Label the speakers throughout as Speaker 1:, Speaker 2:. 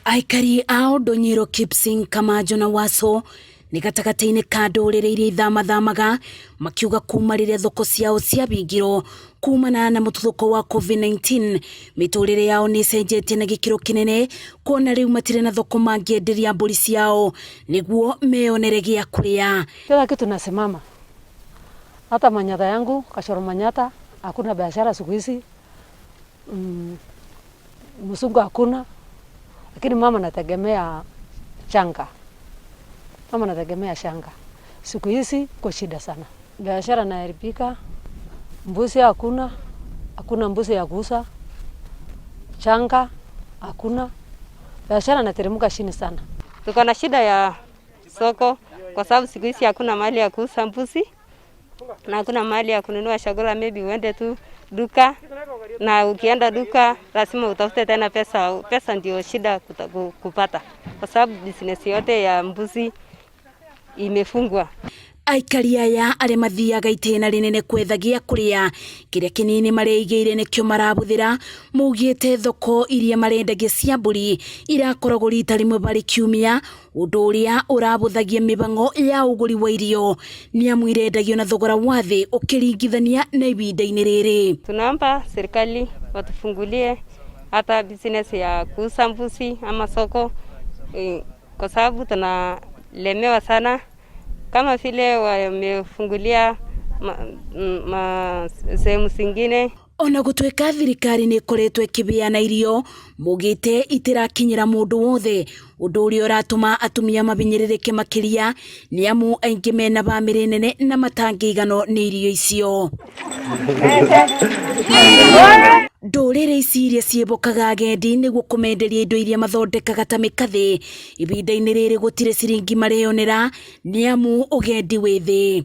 Speaker 1: Aikari ao Ndonyiro, Kipsing, Kamajo na Waso ni gatagati-ini ka ndũrĩrĩ iria ithamathamaga makiuga kuma rĩrĩa thoko ciao ciabingirwo kumana na mũtuthũko wa COVID-19 mĩtũrĩre yao nĩ cenjetie na gĩkĩro kĩnene, kuona rĩu matirĩ na thoko mangĩenderia mbũri ciao nĩguo meonere gĩa kũrĩa.
Speaker 2: Kila kitu nasimama, hata manyata yangu Kashoro Manyata hakuna biashara siku hizi, msungu hakuna, lakini mama nategemea shanga. Mama nategemea shanga. Siku hizi kwa shida sana. Biashara inaharibika. Mbuzi hakuna mbuzi ya kuuza. Shanga hakuna. Biashara inateremka chini sana.
Speaker 3: Tuko na shida ya soko kwa sababu siku hizi hakuna mahali ya kuuza mbuzi na hakuna mahali ya kununua chakula. Maybe uende tu duka, na ukienda duka lazima utafute tena pesa. Pesa ndio shida kupata kwa sababu business yote ya mbuzi imefungwa.
Speaker 1: Aikari aya arĩa mathiaga itĩna rĩnene kwetha gĩa kũrĩa kĩrĩa kĩnini mareigĩire nĩkĩo marabuthĩra, maugĩte thoko iria marendagia cia mbũri irakoragwo rita rĩmwe harĩ kiumia, ũndũ ũrĩa ũrabuthagia mĩbango ya ũgũri wa irio, nĩamu irendagio na thogora wa thĩ ũkĩringithania na ibinda-inĩ rĩrĩ.
Speaker 3: Tunaomba serikali watufungulie hata business ya kuuza mbuzi ama soko, kwa sababu tunalemewa sana. Kama vile wamefungulia sehemu zingine.
Speaker 1: Ona gũtuĩka thirikari nĩ ĩkoretwo ĩkĩbeana irio, mugĩte itirakinyĩra mũndũ wothe, ũndũ ũrĩa ũratũma atumia mabinyĩrĩrĩke makĩria, nĩamu aingĩ mena bamĩrĩ nene na matangĩiganwo nĩ irio icio. Ndũrĩrĩ ici iria ciĩbokaga agendi nĩguo kũmenderia indo iria mathondekaga ta mĩkathĩ, ibinda-inĩ rĩrĩ gũtirĩ ciringi mareyonera, nĩamu ũgendi wĩ thĩ.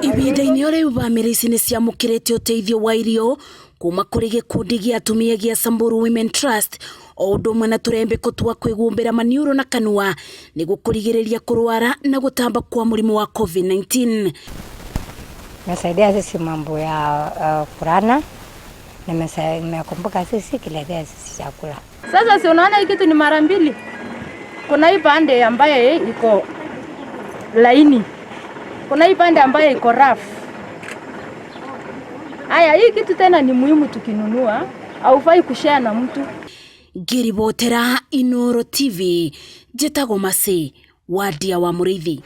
Speaker 1: Ibinda-inĩ o rĩu bamĩrĩ ici nĩ ciamũkĩrĩte ũteithio wa irio kuma kũrĩ gĩkundi gĩa atumia gĩa Samburu Women Trust, o ũndũ ũmwe na tũrembeko twa kwĩgumbĩra maniũrũ na kanua nĩguo kũrigĩrĩria kũrwara na gũtamba kwa mũrimũ wa COVID-19.
Speaker 4: Nasaidia sisi mambo ya kurana, nimekumbuka sisi kiletea sisi chakula.
Speaker 5: Sasa si unaona hii kitu ni mara mbili. Kuna hii pande ambaye iko laini, kuna hii pande ambaye iko rough. Haya, hii kitu tena ni muhimu tukinunua, haufai kushare na mtu.
Speaker 1: Ngĩribotera Inooro TV, Njĩtagwo Mercy, Wadia wa Mũrĩithi.